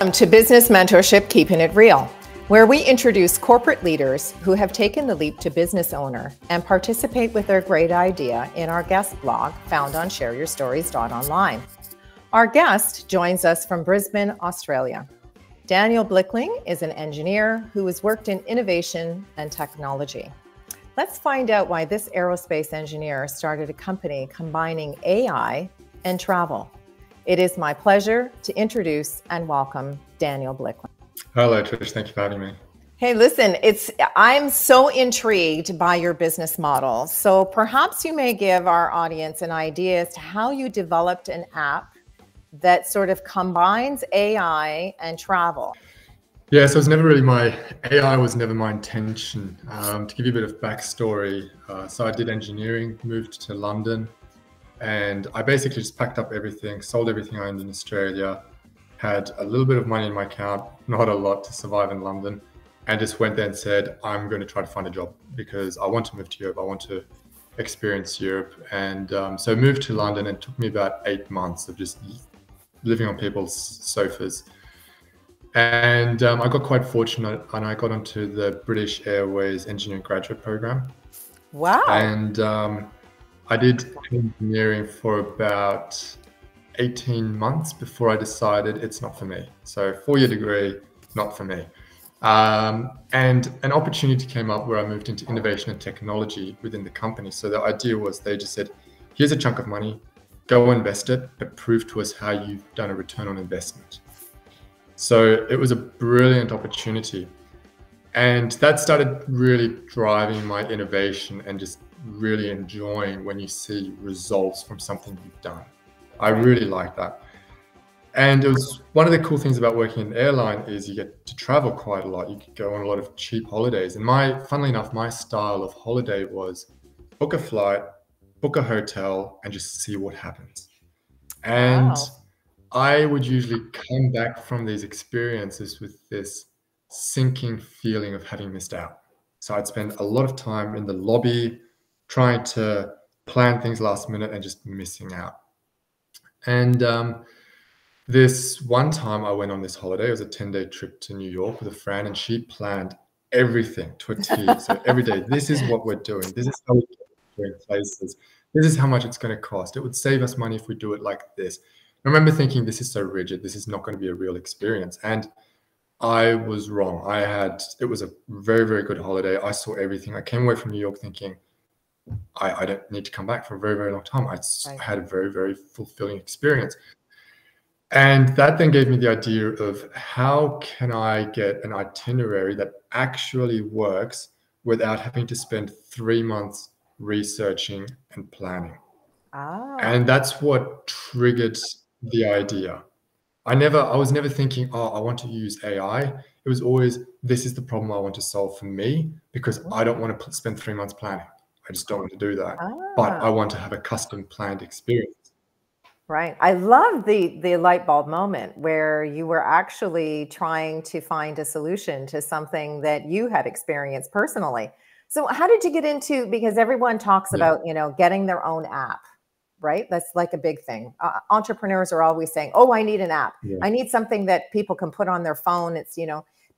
Welcome to Business Mentorship, Keepin It Real, where we introduce corporate leaders who have taken the leap to business owner and participate with their great idea in our guest blog found on shareyourstories.online. Our guest joins us from Brisbane, Australia. Daniel Blickling is an engineer who has worked in innovation and technology. Let's find out why this aerospace engineer started a company combining AI and travel. It is my pleasure to introduce and welcome Daniel Blickling. Hello, Trish. Thank you for having me. Hey, listen, I'm so intrigued by your business model. So perhaps you may give our audience an idea as to how you developed an app that sort of combines AI and travel. Yeah, so AI was never my intention. To give you a bit of backstory, so I did engineering, moved to London, and I basically just packed up everything, sold everything I owned in Australia, had a little bit of money in my account, not a lot to survive in London, and just went there and said, I'm going to try to find a job because I want to move to Europe. I want to experience Europe. And so I moved to London, and it took me about 8 months of just living on people's sofas. And I got quite fortunate, and I got onto the British Airways engineering graduate program. Wow. And I did engineering for about 18 months before I decided it's not for me. So 4-year degree, not for me. And an opportunity came up where I moved into innovation and technology within the company. So the idea was they just said, here's a chunk of money, go invest it, but prove to us how you've done a return on investment. So it was a brilliant opportunity. And that started really driving my innovation and just really enjoying when you see results from something you've done. I really like that. And it was one of the cool things about working in an airline is you get to travel quite a lot. You could go on a lot of cheap holidays. And funnily enough, my style of holiday was book a flight, book a hotel, and just see what happens. And Wow. I would usually come back from these experiences with this sinking feeling of having missed out. So I'd spend a lot of time in the lobby trying to plan things last minute and just missing out. And this one time I went on this holiday. It was a 10-day trip to New York with a friend, and she planned everything to a T. So every day, this is what we're doing. This is how we get doing places. This is how much it's going to cost. It would save us money if we do it like this. I remember thinking, this is so rigid. This is not going to be a real experience. And I was wrong. It was a very, very good holiday. I saw everything. I came away from New York thinking, I don't need to come back for a very, very long time. I had a very, very fulfilling experience. And that then gave me the idea of how can I get an itinerary that actually works without having to spend 3 months researching and planning. Ah. And that's what triggered the idea. I was never thinking, oh, I want to use AI. It was always, this is the problem I want to solve for me because I don't want to spend 3 months planning. I just don't want to do that. But I want to have a custom planned experience. Right. I love the light bulb moment where you were actually trying to find a solution to something that you had experienced personally. So how did you get into, because everyone talks about, getting their own app, right? That's like a big thing. Entrepreneurs are always saying, oh, I need an app. Yeah. I need something that people can put on their phone. It's,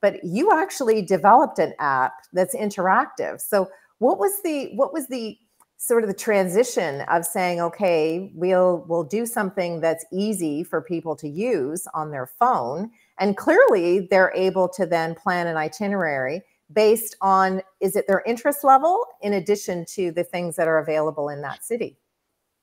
but you actually developed an app that's interactive. So what was the sort of the transition of saying, okay, we'll do something that's easy for people to use on their phone, and clearly they're able to then plan an itinerary based on, is it their interest level in addition to the things that are available in that city?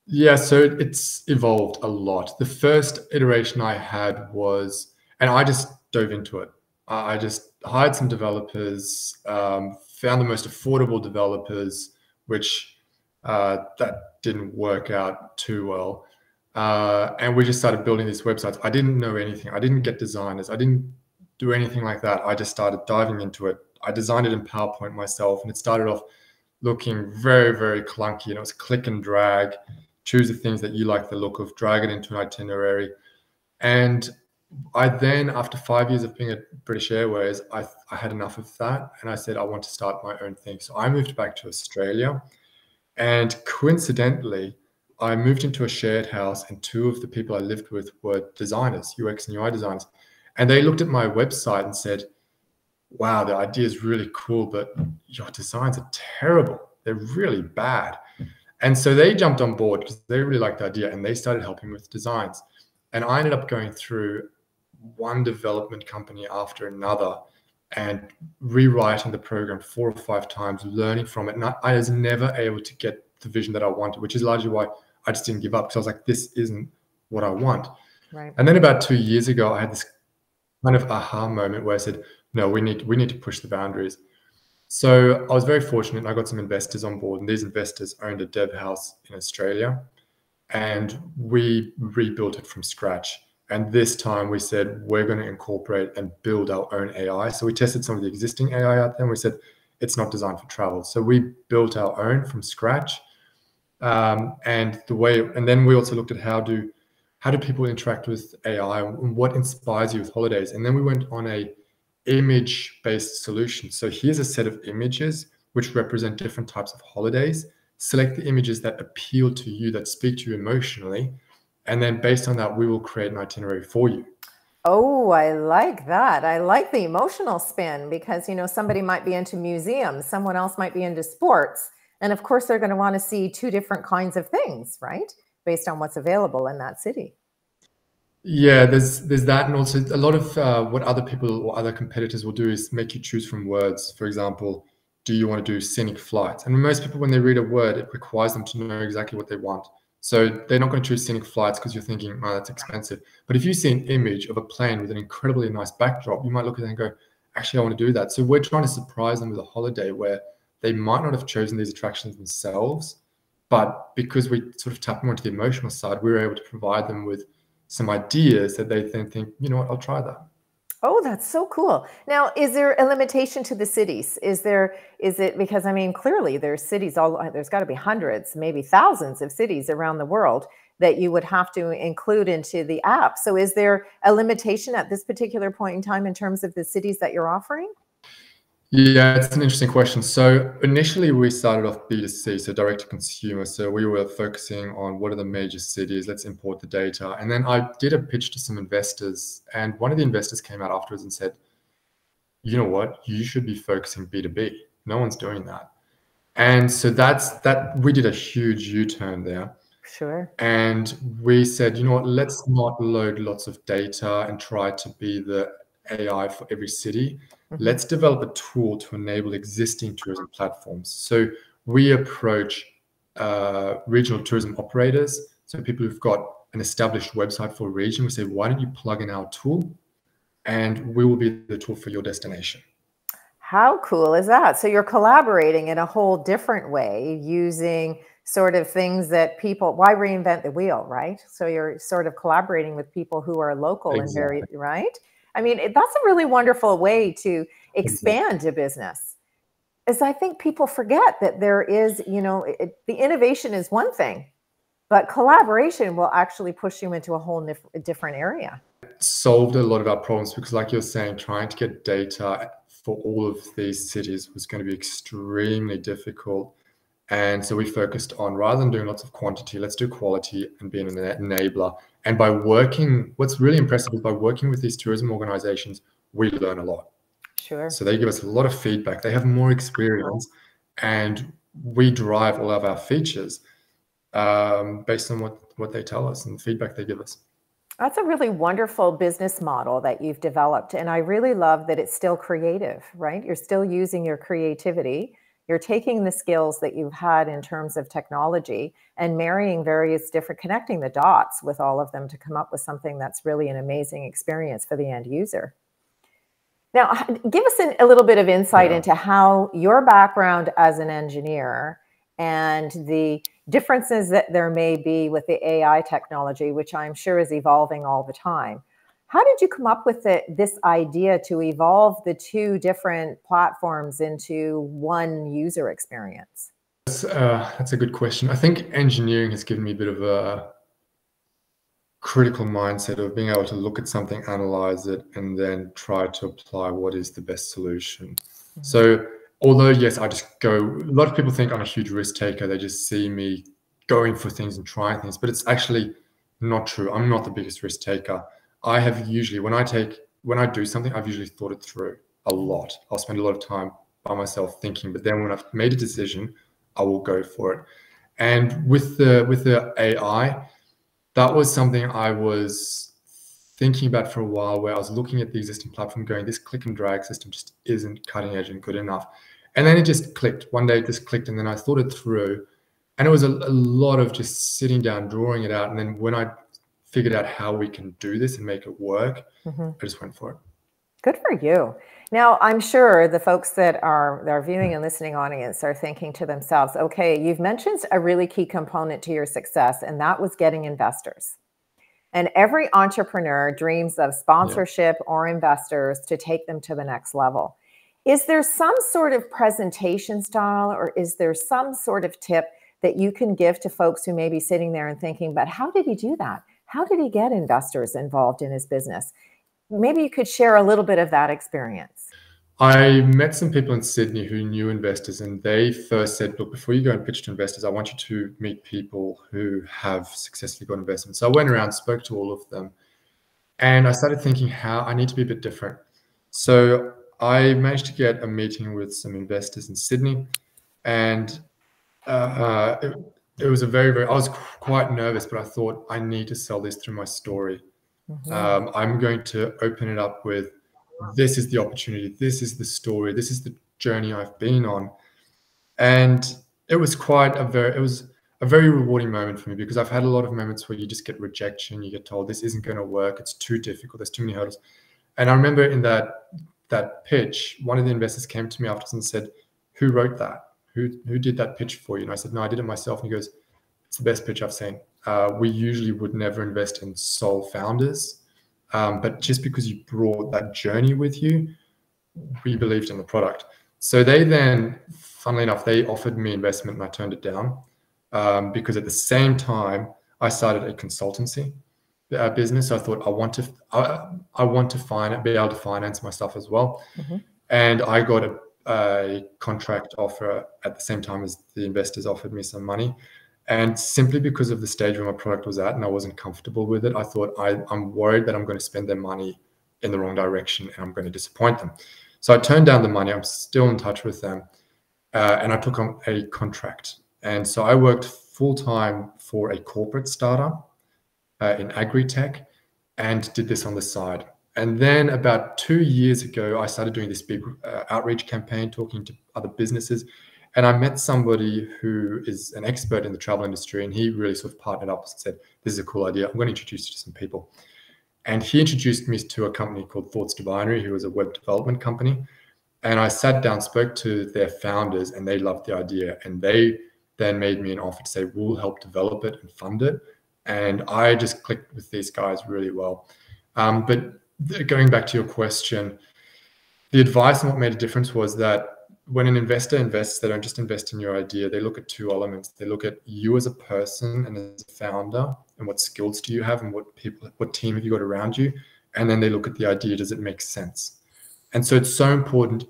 Yeah, so it's evolved a lot. The first iteration I had was, and I just dove into it. I just hired some developers, found the most affordable developers, which that didn't work out too well. And we just started building these websites. I didn't know anything. I didn't get designers. I didn't do anything like that. I just started diving into it. I designed it in PowerPoint myself, and it started off looking very, very clunky. It was click and drag, choose the things that you like the look of, drag it into an itinerary. And I then, after 5 years of being at British Airways, I had enough of that. And I said, I want to start my own thing. So I moved back to Australia. And coincidentally, I moved into a shared house, and 2 of the people I lived with were designers, UX and UI designers. And they looked at my website and said, wow, the idea is really cool, but your designs are terrible. They're really bad. And so they jumped on board because they really liked the idea, and they started helping with designs. And I ended up going through one development company after another and rewriting the program 4 or 5 times, learning from it. And I was never able to get the vision that I wanted, which is largely why I just didn't give up, because I was like, this isn't what I want. Right. And then about 2 years ago, I had this kind of aha moment where I said, no, we need to push the boundaries. So I was very fortunate, and I got some investors on board, and these investors owned a dev house in Australia, and we rebuilt it from scratch. And this time we said, we're going to incorporate and build our own AI. So we tested some of the existing AI out there, and we said, it's not designed for travel. So we built our own from scratch. And then we also looked at how do people interact with AI, and what inspires you with holidays. And then we went on a image-based solution. So here's a set of images which represent different types of holidays. Select the images that appeal to you, that speak to you emotionally, and then based on that, we will create an itinerary for you. Oh, I like that. I like the emotional spin, because, somebody might be into museums, someone else might be into sports. And of course, they're going to want to see 2 different kinds of things, right? Based on what's available in that city. Yeah, there's that, and also a lot of what other people or other competitors will do is make you choose from words. For example, do you want to do scenic flights? And most people, when they read a word, it requires them to know exactly what they want. So they're not going to choose scenic flights because you're thinking, oh, that's expensive. But if you see an image of a plane with an incredibly nice backdrop, you might look at it and go, actually, I want to do that. So we're trying to surprise them with a holiday where they might not have chosen these attractions themselves, but because we sort of tap more into the emotional side, we're able to provide them with some ideas that they then think, you know what, I'll try that. Oh, that's so cool. Now, is there a limitation to the cities? Is it because, clearly there's cities there's got to be hundreds, maybe thousands of cities around the world that you would have to include into the app. So is there a limitation at this particular point in time in terms of the cities that you're offering? Yeah, it's an interesting question. So initially we started off B2C, so direct to consumer. So we were focusing on what are the major cities, let's import the data. And then I did a pitch to some investors, and one of the investors came out afterwards and said, you know what, you should be focusing B2B. No one's doing that. And so we did a huge U-turn there. Sure. And we said, you know what, let's not load lots of data and try to be the AI for every city. Let's develop a tool to enable existing tourism platforms. So we approach regional tourism operators, so people who've got an established website for a region. We say, why don't you plug in our tool, and we will be the tool for your destination. How cool is that? So you're collaborating in a whole different way, using sort of things that why reinvent the wheel, right? So you're sort of collaborating with people who are local and very, right? That's a really wonderful way to expand a business. As I think people forget that there is, the innovation is one thing, but collaboration will actually push you into a whole different area. It solved a lot of our problems because, like you're saying, trying to get data for all of these cities was going to be extremely difficult. And so we focused on, rather than doing lots of quantity, let's do quality and be an enabler. And what's really impressive is by working with these tourism organizations, we learn a lot. Sure. So they give us a lot of feedback. They have more experience, and we drive all of our features based on what they tell us and the feedback they give us. That's a really wonderful business model that you've developed. And I really love that it's still creative, right? You're still using your creativity. You're taking the skills that you've had in terms of technology and marrying connecting the dots with all of them to come up with something that's really an amazing experience for the end user. Now, give us a little bit of insight into how your background as an engineer and the differences that there may be with the AI technology, which I'm sure is evolving all the time. How did you come up with this idea to evolve the 2 different platforms into one user experience? That's a good question. I think engineering has given me a bit of a critical mindset of being able to look at something, analyze it, and then try to apply what is the best solution. So although, yes, a lot of people think I'm a huge risk taker. They just see me going for things and trying things, but it's actually not true. I'm not the biggest risk taker. I have usually, when I take when I do something, I've usually thought it through a lot. I'll spend a lot of time by myself thinking, but then when I've made a decision, I will go for it. And with the AI, that was something I was thinking about for a while, where I was looking at the existing platform going, this click and drag system just isn't cutting edge and good enough. And then it just clicked. One day it just clicked, and then I thought it through. And it was a lot of just sitting down, drawing it out. And then when I figured out how we can do this and make it work, I just went for it. Good for you. Now, I'm sure the folks that are viewing and listening audience are thinking to themselves, okay, you've mentioned a really key component to your success, and that was getting investors. And every entrepreneur dreams of sponsorship or investors to take them to the next level. Is there some sort of presentation style, or is there some sort of tip that you can give to folks who may be sitting there and thinking, but how did he do that? How did he get investors involved in his business? Maybe you could share a little bit of that experience. I met some people in Sydney who knew investors, and they first said, look, before you go and pitch to investors, I want you to meet people who have successfully got investments. So I went around, spoke to all of them, and I started thinking how I need to be a bit different. So I managed to get a meeting with some investors in Sydney, and it was a I was quite nervous, but I thought I need to sell this through my story. I'm going to open it up with, this is the opportunity, this is the story, this is the journey I've been on. And it was a very rewarding moment for me, because I've had a lot of moments where you just get rejection, you get told this isn't going to work, it's too difficult, there's too many hurdles. And I remember in that pitch, one of the investors came to me afterwards and said, who wrote that? Who did that pitch for you? And I said, no, I did it myself. And he goes, it's the best pitch I've seen. We usually would never invest in sole founders. But just because you brought that journey with you, we believed in the product. So they then, funnily enough, they offered me investment, and I turned it down, because at the same time, I started a consultancy business. So I thought I want to be able to finance myself as well. And I got a contract offer at the same time as the investors offered me some money. And simply because of the stage where my product was at and I wasn't comfortable with it, I thought I'm worried that I'm going to spend their money in the wrong direction and I'm going to disappoint them. So I turned down the money. I'm still in touch with them. And I took on a contract. And so I worked full-time for a corporate startup in agri-tech, and did this on the side. And then about 2 years ago, I started doing this big outreach campaign, talking to other businesses. And I met somebody who is an expert in the travel industry, and he really sort of partnered up and said, this is a cool idea, I'm going to introduce you to some people. And he introduced me to a company called Thoughts to Binary, who was a web development company. And I sat down, spoke to their founders, and they loved the idea. And they then made me an offer to say, we'll help develop it and fund it. And I just clicked with these guys really well. But going back to your question, the advice and what made a difference was that when an investor invests, they don't just invest in your idea. They look at two elements. They look at you as a person and as a founder, and what skills do you have, and what team have you got around you? And then they look at the idea. Does it make sense? And so it's so important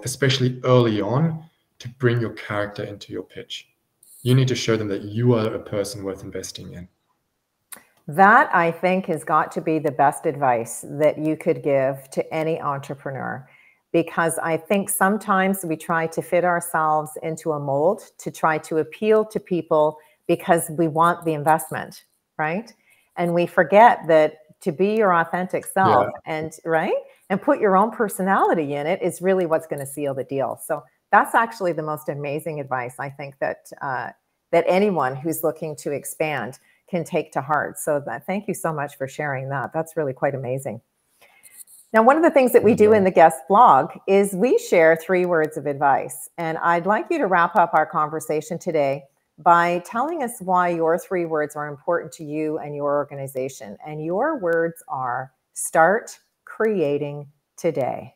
especially early on, to bring your character into your pitch. You need to show them that you are a person worth investing in. That, I think, has got to be the best advice that you could give to any entrepreneur, because I think sometimes we try to fit ourselves into a mold to try to appeal to people because we want the investment, right? And we forget that to be your authentic self and put your own personality in it is really what's going to seal the deal. So that's actually the most amazing advice I think that anyone who's looking to expand can take to heart. So thank you so much for sharing that. That's really quite amazing. Now, one of the things that we do in the guest blog is we share 3 words of advice. And I'd like you to wrap up our conversation today by telling us why your 3 words are important to you and your organization. And your words are: start creating today.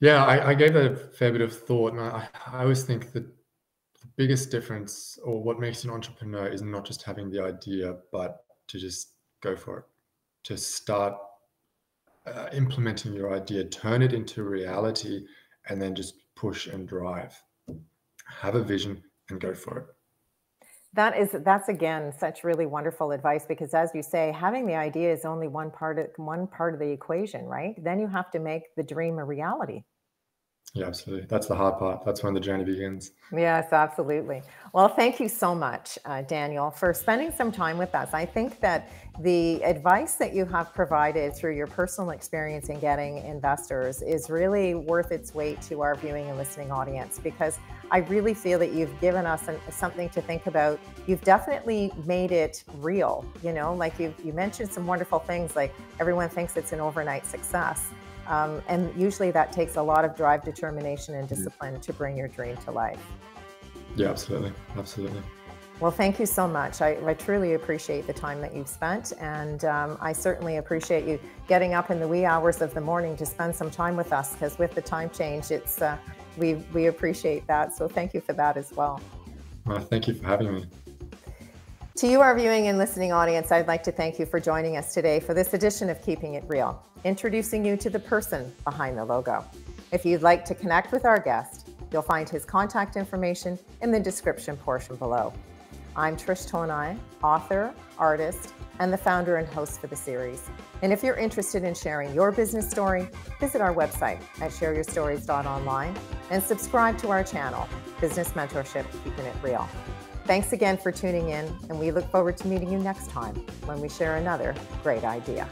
Yeah, I gave that a fair bit of thought. And I always think that the biggest difference, or what makes an entrepreneur, is not just having the idea, but to just go for it, to start implementing your idea, turn it into reality, and then just push and drive. Have a vision and go for it. That's again such really wonderful advice, because as you say, having the idea is only one part of the equation, right? Then you have to make the dream a reality. Yeah, absolutely. That's the hard part. That's when the journey begins. Yes, absolutely. Well, thank you so much, Daniel, for spending some time with us. I think that the advice that you have provided through your personal experience in getting investors is really worth its weight to our viewing and listening audience, because I really feel that you've given us something to think about. You've definitely made it real, like you mentioned some wonderful things, like everyone thinks it's an overnight success. And usually that takes a lot of drive, determination, and discipline to bring your dream to life. Yeah, absolutely. Absolutely. Well, thank you so much. I truly appreciate the time that you've spent. And I certainly appreciate you getting up in the wee hours of the morning to spend some time with us, because with the time change, we appreciate that. So thank you for that as well. Thank you for having me. To you, our viewing and listening audience, I'd like to thank you for joining us today for this edition of Keeping It Real, introducing you to the person behind the logo. If you'd like to connect with our guest, you'll find his contact information in the description portion below. I'm Trish Tonai, author, artist, and the founder and host for the series. And if you're interested in sharing your business story, visit our website at shareyourstories.online and subscribe to our channel, Business Mentorship, Keeping It Real. Thanks again for tuning in, and we look forward to meeting you next time when we share another great idea.